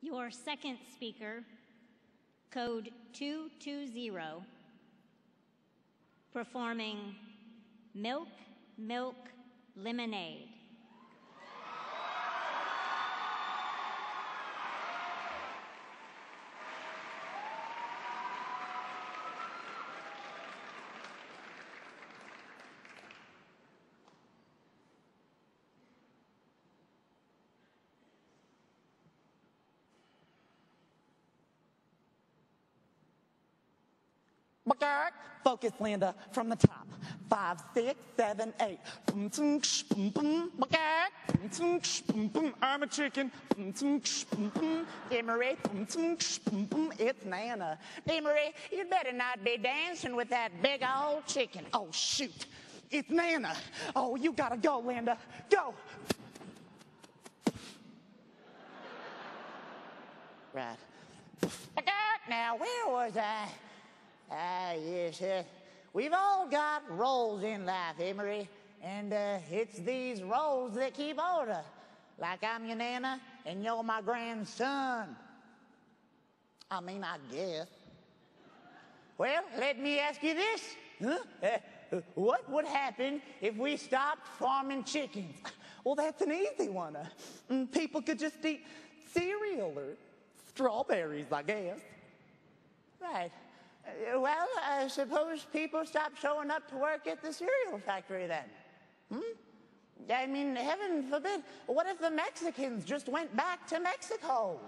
Your second speaker, code 220, performing Milk, Milk, Lemonade. Focus, Linda, from the top. 5, 6, 7, 8. Boom, boom, boom, boom. Boom, boom, boom. I'm a chicken. Boom, boom, boom. Emery, boom, boom, boom. It's Nana. Emery, you'd better not be dancing with that big old chicken. Oh, shoot. It's Nana. Oh, you gotta go, Linda. Go. Right. Now, where was I? Yes, we've all got roles in life, Emery, and it's these roles that keep order. Like I'm your Nana, and you're my grandson. I mean, I guess. Well, let me ask you this. What would happen if we stopped farming chickens? Well, that's an easy one. People could just eat cereal or strawberries, I guess. Right. Well, I suppose people stop showing up to work at the cereal factory then. I mean, heaven forbid, what if the Mexicans just went back to Mexico?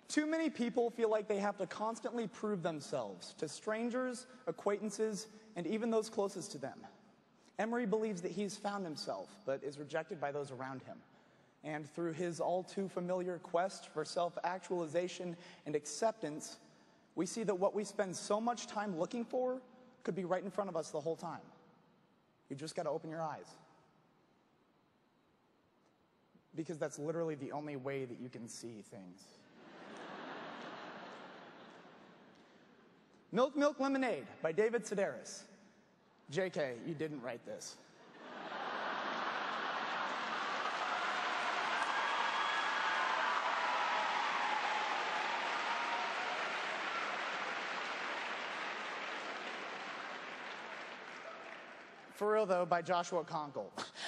Too many people feel like they have to constantly prove themselves to strangers, acquaintances, and even those closest to them. Emery believes that he's found himself, but is rejected by those around him. And through his all-too-familiar quest for self-actualization and acceptance, we see that what we spend so much time looking for could be right in front of us the whole time. You just got to open your eyes. Because that's literally the only way that you can see things. Milk, Milk, Lemonade by David Sedaris. JK, you didn't write this. For real, though, by Joshua Conkle.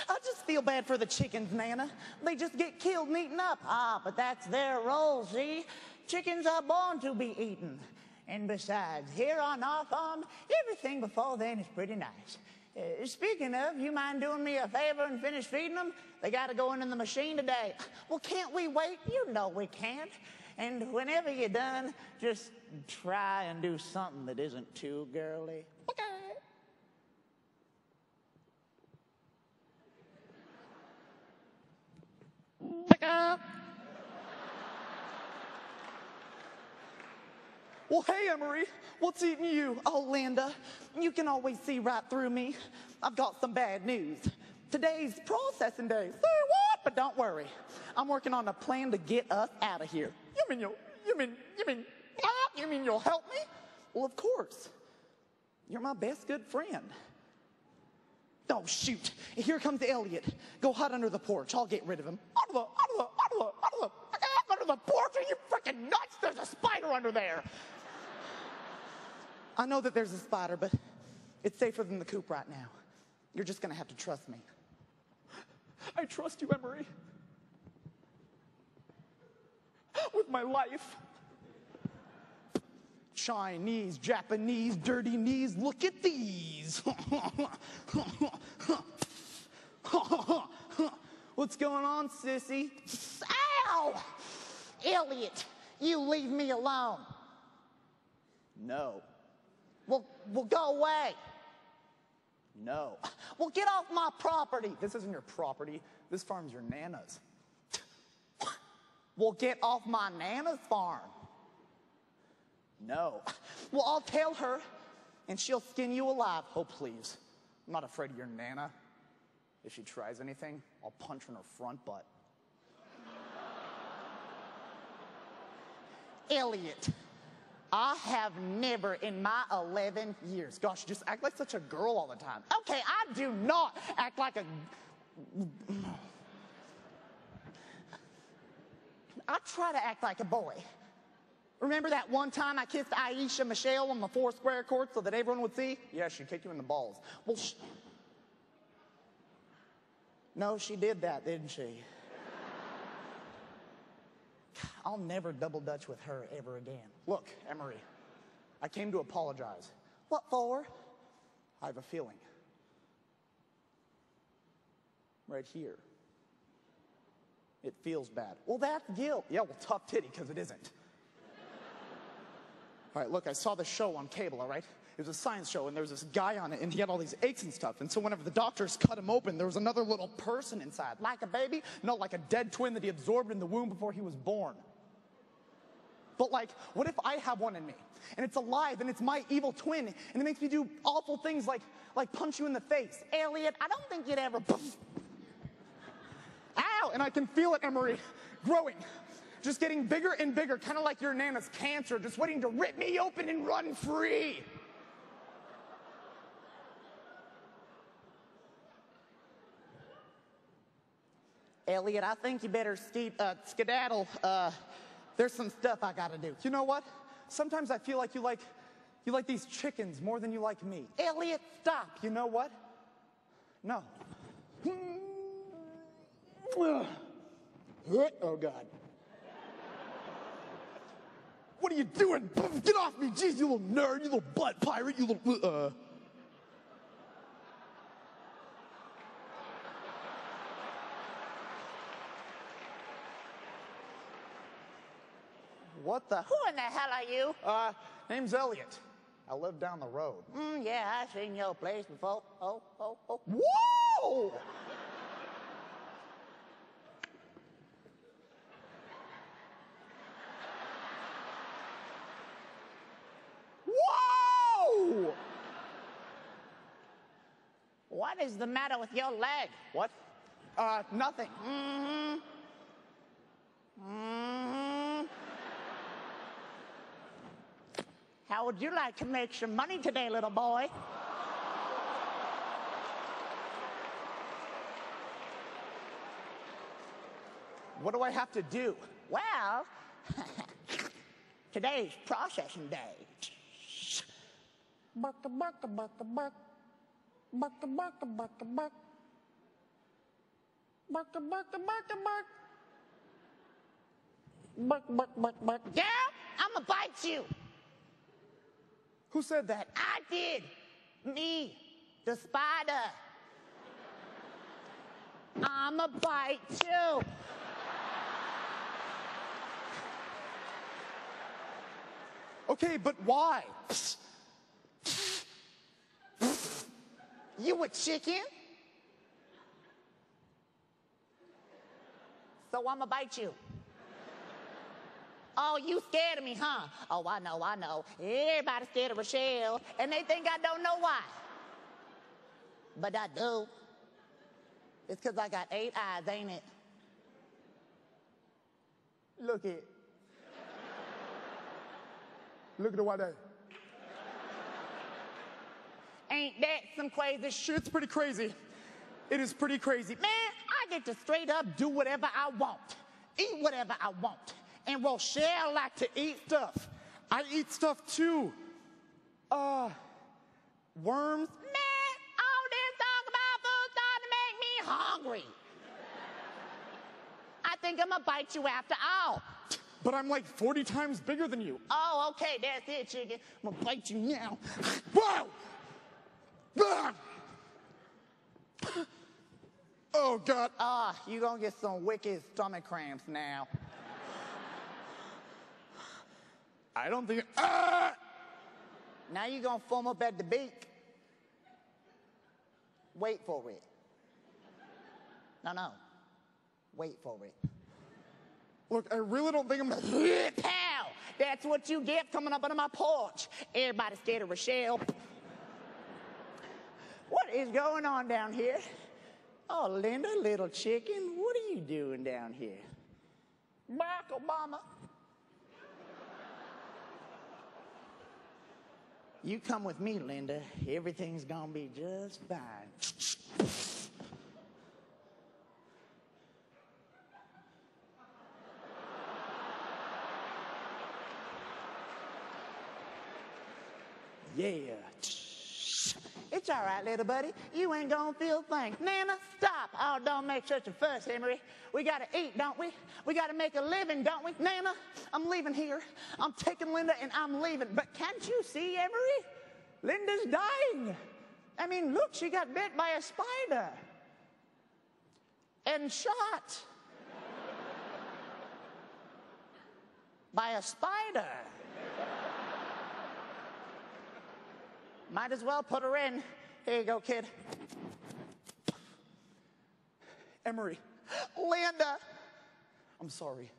I just feel bad for the chickens, Nana. They just get killed and eaten up. But that's their role, see? Chickens are born to be eaten. And besides, here on our farm, everything before then is pretty nice. Speaking of, you mind doing me a favor and finish feeding them? They got to go in the machine today. Well, can't we wait? You know we can't. And whenever you're done, just try and do something that isn't too girly. Okay. Well, hey, Emery, what's eating you? Oh, Linda, you can always see right through me. I've got some bad news. Today's processing day. Say what? But don't worry. I'm working on a plan to get us out of here. You mean you'll help me? Well, of course. You're my best good friend. Oh, shoot. Here comes Elliot. Go hide under the porch. I'll get rid of him. Under the porch? Are you freaking nuts? There's a spider under there. I know that there's a spider, but it's safer than the coop right now. You're just going to have to trust me. I trust you, Emery. With my life. Chinese, Japanese, dirty knees, look at these. What's going on, sissy? Ow! Elliot, you leave me alone. No. Well, go away. No. Well, get off my property. This isn't your property. This farm's your Nana's. Well, get off my Nana's farm. No. Well, I'll tell her, and she'll skin you alive. Oh, please. I'm not afraid of your Nana. If she tries anything, I'll punch her in her front butt. Elliot, I have never in my 11 years. Gosh, you just act like such a girl all the time. Okay, I do not act like a... I try to act like a boy. Remember that one time I kissed Aisha Michelle on the 4 square court so that everyone would see? Yeah, she kicked you in the balls. Well, no, she did that, didn't she? I'll never double dutch with her ever again. Look, Emery, I came to apologize. What for? I have a feeling. Right here. It feels bad. Well, that's guilt. Yeah, well, tough titty, because it isn't. All right, look, I saw this show on cable, all right? It was a science show, and there was this guy on it, and he had all these aches and stuff. And so whenever the doctors cut him open, there was another little person inside. Like a baby? No, like a dead twin that he absorbed in the womb before he was born. But like, what if I have one in me, and it's alive, and it's my evil twin, and it makes me do awful things like punch you in the face? Elliot, I don't think you'd ever... Ow! And I can feel it, Emery, growing. Just getting bigger and bigger, kind of like your nana's cancer, just waiting to rip me open and run free. Elliot, I think you better skedaddle. There's some stuff I gotta do. You know what? Sometimes I feel like you like these chickens more than you like me. Elliot, stop. You know what? No. Oh, God. What are you doing? Get off me, jeez, you little nerd, you little butt pirate, you little, What the? Who in the hell are you? Name's Elliot. I live down the road. Yeah, I've seen your place before. Oh. Whoa! Whoa! What is the matter with your leg? What? Nothing. How would you like to make some money today, little boy? What do I have to do? Well, today's processing day. Buck. Yeah, I'ma bite you. Who said that? I did. Me, the spider. I'ma bite you. Okay, but why? You a chicken? So I'ma bite you. Oh, you scared of me, huh? Oh, I know. Everybody's scared of Rochelle, and they think I don't know why. But I do. It's because I got 8 eyes, ain't it? Look it. Look at the white eye. Ain't that some crazy shit? It's pretty crazy. It is pretty crazy. Man, I get to straight up do whatever I want. Eat whatever I want. And Rochelle like to eat stuff. I eat stuff too. Worms. Man, all this talk about food starting to make me hungry. I think I'm gonna bite you after all. But I'm like 40 times bigger than you. Oh, okay, that's it, chicken. I'm gonna bite you now. Whoa! Ah! Oh, God. You gonna get some wicked stomach cramps now. I don't think... Now you gonna foam up at the beak. Wait for it. No. Wait for it. Look, I really don't think I'm gonna... Pow! That's what you get coming up under my porch. Everybody's scared of Rochelle. What is going on down here? Oh, Linda, little chicken, what are you doing down here? Barack Obama. You come with me, Linda. Everything's gonna be just fine. Yeah. It's all right, little buddy. You ain't gonna feel things. Nana, stop. Oh, don't make such a fuss, Emery. We gotta eat, don't we? We gotta make a living, don't we? Nana, I'm leaving here. I'm taking Linda and I'm leaving. But can't you see, Emery? Linda's dying. I mean, look, she got bit by a spider. And shot. By a spider. Might as well put her in. Here you go, kid. Emery. Linda. I'm sorry.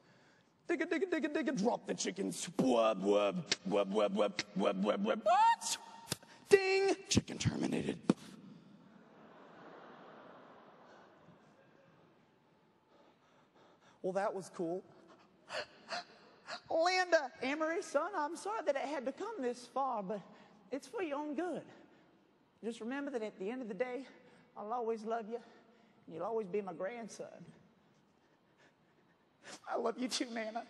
Digga, digga, digga, digga. Drop the chickens. Wub, wub, wub, wub, wub, wub, wub, wub. What? Ding. Chicken terminated. Well, that was cool. Linda. Emery, son, I'm sorry that it had to come this far, but it's for your own good. Just remember that at the end of the day, I'll always love you, and you'll always be my grandson. I love you too, Nana.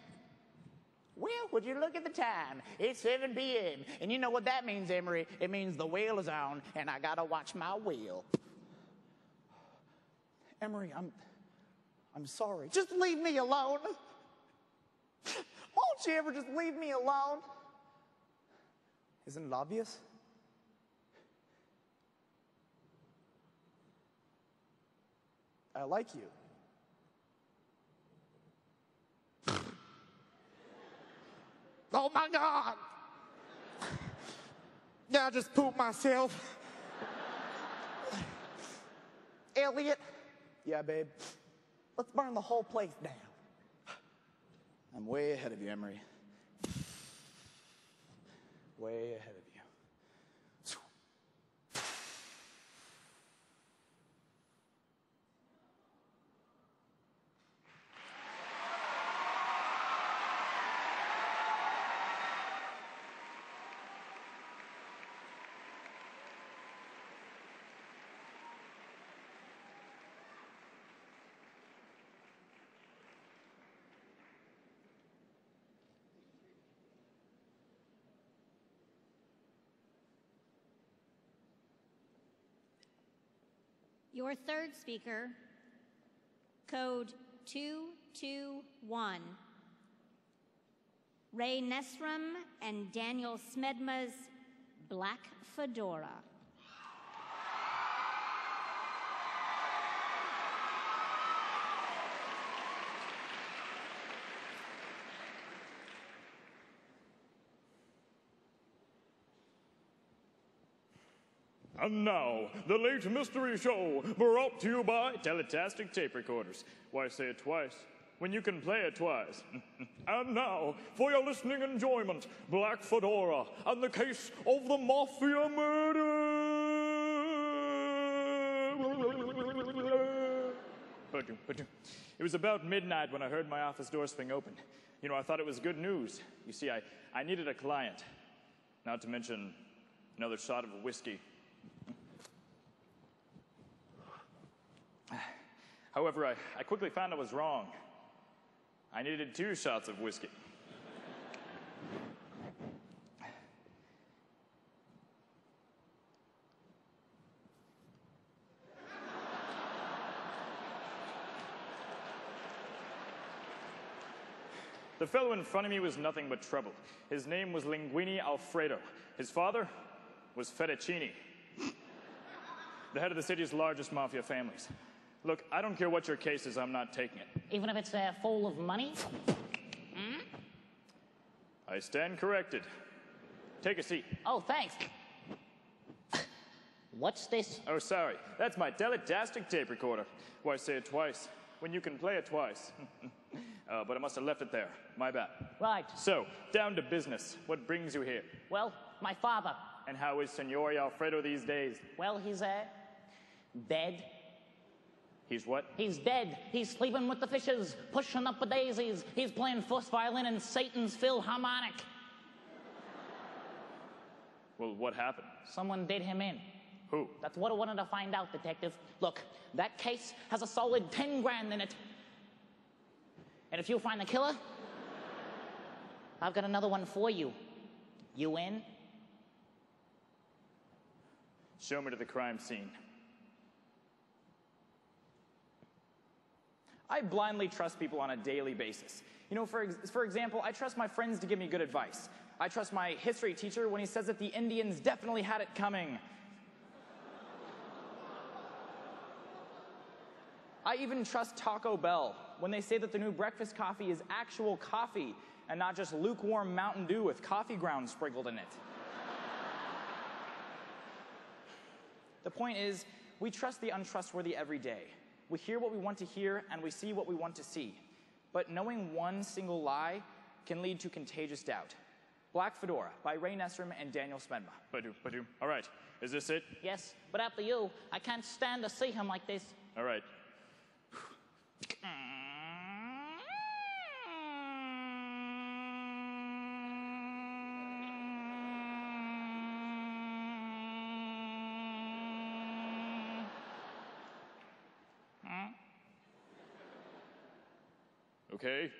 Well, would you look at the time? It's 7 p.m., and you know what that means, Emery? It means the wheel is on, and I gotta watch my wheel. Emery, I'm sorry. Just leave me alone. Won't you ever just leave me alone? Isn't it obvious? I like you. Oh my God! I just pooped myself. Elliot, Yeah, babe. let's burn the whole place down. I'm way ahead of you, Emery. Way ahead of you. Your third speaker, code 221, Ray Nesrum and Daniel Smedma's Black Fedora. And now, the late mystery show, brought to you by Teletastic Tape Recorders. Why say it twice when you can play it twice? And now, for your listening enjoyment, Black Fedora and the case of the Mafia murder. It was about midnight when I heard my office door swing open. You know, I thought it was good news. You see, I needed a client. Not to mention another shot of whiskey. However, I quickly found I was wrong. I needed 2 shots of whiskey. The fellow in front of me was nothing but trouble. His name was Linguini Alfredo. His father was Fettuccine, the head of the city's largest mafia families. Look, I don't care what your case is, I'm not taking it. Even if it's full of money? I stand corrected. Take a seat. Oh, thanks. What's this? Oh, sorry. That's my Teletastic tape recorder. Why say it twice when you can play it twice? But I must have left it there. My bad. Right. So, down to business. What brings you here? Well, my father. And how is Senor Alfredo these days? Well, he's dead. He's what? He's dead. He's sleeping with the fishes, pushing up the daisies. He's playing first violin in Satan's Philharmonic. Well, what happened? Someone did him in. Who? That's what I wanted to find out, Detective. Look, that case has a solid 10 grand in it. And if you find the killer, I've got another one for you. You in? Show me to the crime scene. I blindly trust people on a daily basis. You know, for example, I trust my friends to give me good advice. I trust my history teacher when he says that the Indians definitely had it coming. I even trust Taco Bell when they say that the new breakfast coffee is actual coffee and not just lukewarm Mountain Dew with coffee grounds sprinkled in it. The point is, we trust the untrustworthy every day. We hear what we want to hear, and we see what we want to see. But knowing one single lie can lead to contagious doubt. Black Fedora by Ray Nestrom and Daniel Smedma. Badoom. All right, is this it? Yes, but after you, I can't stand to see him like this. All right. Okay.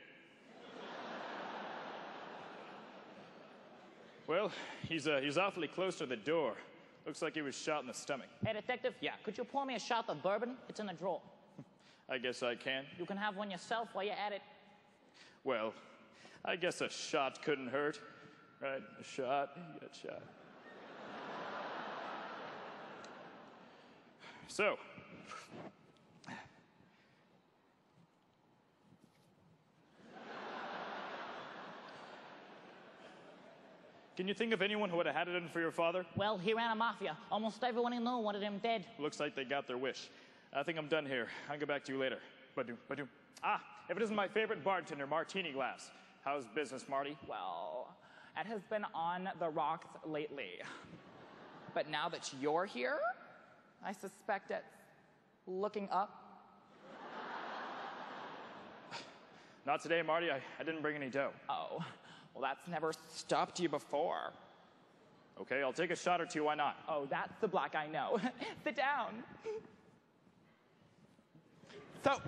Well, he's awfully close to the door. Looks like he was shot in the stomach. Hey, Detective, could you pour me a shot of bourbon? It's in the drawer. I guess I can. You can have one yourself while you're at it. Well, I guess a shot couldn't hurt, right? A shot, you get shot. So, can you think of anyone who would have had it in for your father? Well, he ran a mafia. Almost everyone he knew wanted him dead. Looks like they got their wish. I think I'm done here. I'll get back to you later. Badoom. Ah, if it isn't my favorite bartender, Martini Glass. How's business, Marty? Well, it has been on the rocks lately. But now that you're here, I suspect it's looking up. Not today, Marty. I didn't bring any dough. Oh, well, that's never stopped you before. Okay, I'll take a shot or two. Why not? Oh, that's the black I know. Sit down. So,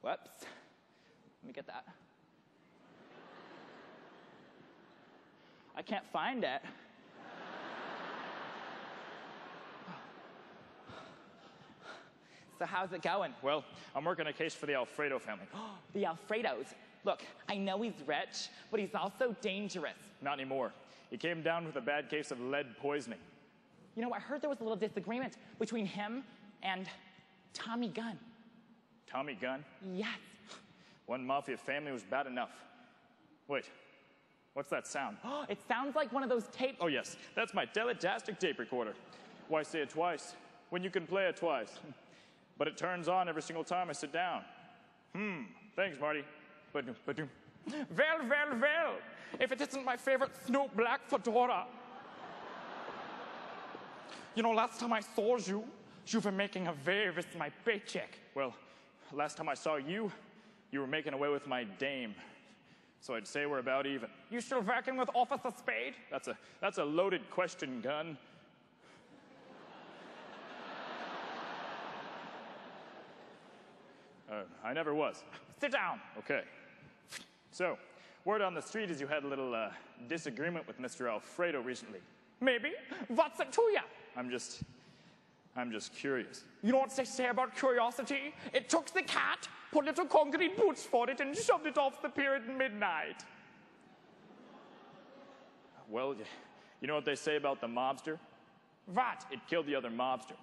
whoops. Let me get that. I can't find it. So how's it going? Well, I'm working a case for the Alfredo family. The Alfredos. Look, I know he's rich, but he's also dangerous. Not anymore. He came down with a bad case of lead poisoning. You know, I heard there was a little disagreement between him and Tommy Gunn. Tommy Gunn? Yes. One mafia family was bad enough. Wait, what's that sound? It sounds like one of those tapes. Oh, yes, that's my teletastic tape recorder. Why say it twice when you can play it twice? But it turns on every single time I sit down. Thanks, Marty. Badoom. Well. If it isn't my favorite Snoop Black Fedora. You know, last time I saw you, you were making away with my paycheck. Well, last time I saw you, you were making away with my dame. So I'd say we're about even. You still working with Officer Spade? That's a loaded question, Gunn. I never was. Sit down. Okay. So, word on the street is you had a little disagreement with Mr. Alfredo recently. Maybe. What's it to ya? I'm just curious. You know what they say about curiosity? It took the cat, put little concrete boots for it, and shoved it off the pier at midnight. Well, you know what they say about the mobster? What? It killed the other mobster.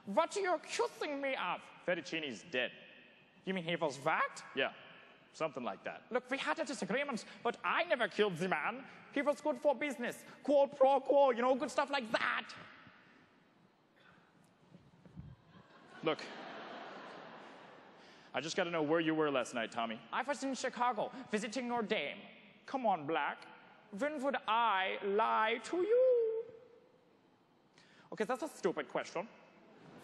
What are you accusing me of? Fettuccine's dead. You mean he was what? Yeah, something like that. Look, we had a disagreement, but I never killed the man. He was good for business. Quid pro quo, you know, good stuff like that. Look, I just got to know where you were last night, Tommy. I was in Chicago, visiting your dame. Come on, Black. When would I lie to you? Okay, that's a stupid question.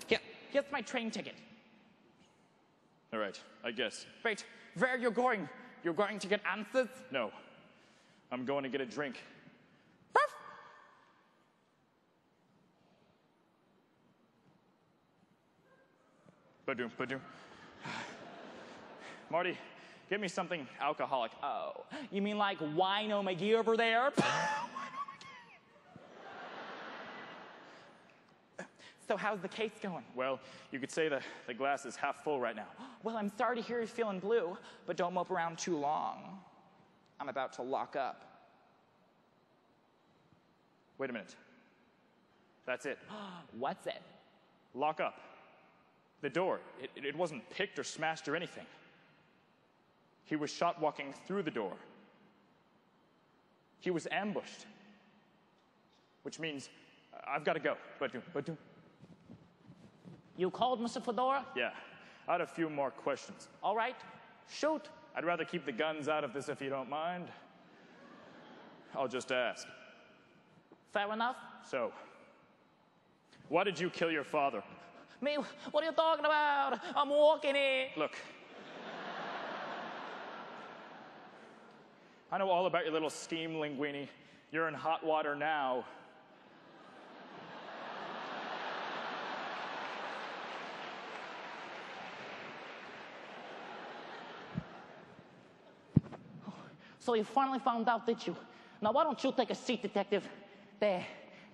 Here's my train ticket. All right, I guess. Wait, where are you going? You're going to get answers? No, I'm going to get a drink. Ba-doom, ba-doom. Marty, get me something alcoholic. Oh, you mean like Wino McGee over there? So how's the case going? Well, you could say the glass is half full right now. Well, I'm sorry to hear you're feeling blue, but don't mope around too long. I'm about to lock up. Wait a minute. That's it. What's it? Lock up. The door, it wasn't picked or smashed or anything. He was shot walking through the door. He was ambushed. Which means I've got to go. But You called, Mr. Fedora? yeah, I had a few more questions. All right, shoot. I'd rather keep the guns out of this if you don't mind. I'll just ask. Fair enough. So, why did you kill your father? Me, what are you talking about? I'm walking here. Look. I know all about your little scheme, Linguini. You're in hot water now. So you finally found out, did you? Now, why don't you take a seat, Detective? There.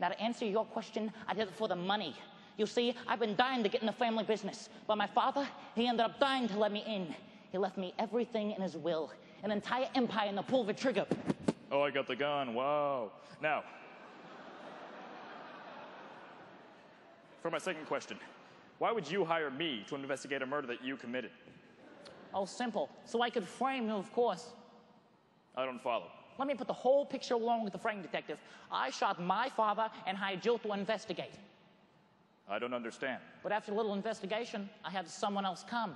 Now, to answer your question, I did it for the money. You see, I've been dying to get in the family business. But my father, he ended up dying to let me in. He left me everything in his will. An entire empire and the pull of a trigger. Oh, I got the gun. Wow. Now, for my second question, why would you hire me to investigate a murder that you committed? Oh, simple. So I could frame you, of course. I don't follow. Let me put the whole picture along with the frame, Detective. I shot my father and hired you to investigate. I don't understand. But after a little investigation, I had someone else come.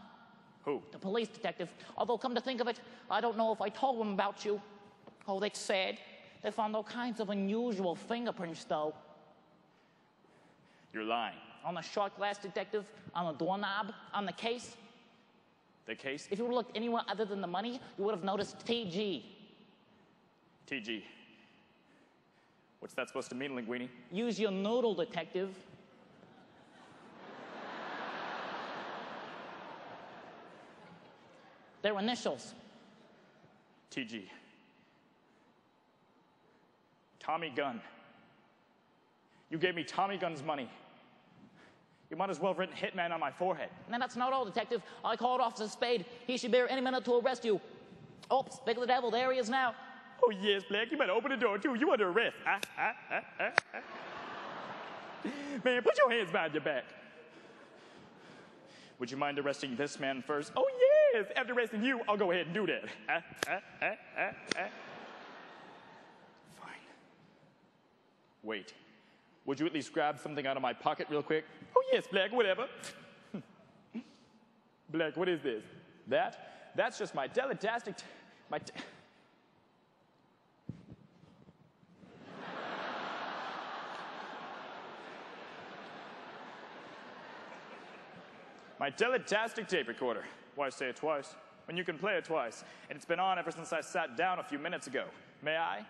Who? The police detective. Although, come to think of it, I don't know if I told them about you. Oh, they said. They found all kinds of unusual fingerprints, though. You're lying. On the shot glass, Detective, on the doorknob, on the case. The case? If you would have looked anywhere other than the money, you would have noticed TG. TG. What's that supposed to mean, Linguini? Use your noodle, Detective. Their initials. TG. Tommy Gunn. You gave me Tommy Gunn's money. You might as well have written Hitman on my forehead. And that's not all, Detective. I called Officer Spade. He should be here any minute to arrest you. Oh, speak of the devil, there he is now. Oh, yes, Black, you better open the door, too. You under arrest. Man, put your hands behind your back. Would you mind arresting this man first? Oh, yes! After arresting you, I'll go ahead and do that. Fine. Wait. Would you at least grab something out of my pocket real quick? Oh, yes, Black, whatever. Black, what is this? That? That's just my teletastic... My teletastic tape recorder. Why say it twice when you can play it twice? And it's been on ever since I sat down a few minutes ago. May I?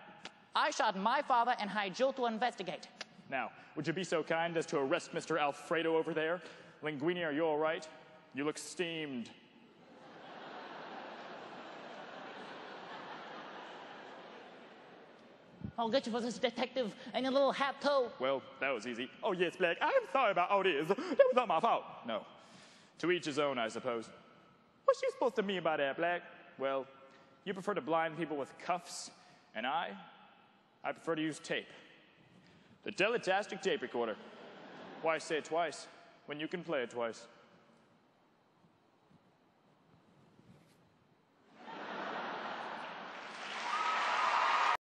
I shot my father and hired you to investigate. Now, would you be so kind as to arrest Mr. Alfredo over there? Linguini, are you all right? You look steamed. I'll get you for this, Detective, and your little hat, too. Well, that was easy. Oh, yes, Black, I'm sorry about all this. That was not my fault. No. To each his own, I suppose. What's you supposed to mean by that, Black? Well, you prefer to blind people with cuffs, and I prefer to use tape. The teletastic tape recorder. Why say it twice when you can play it twice?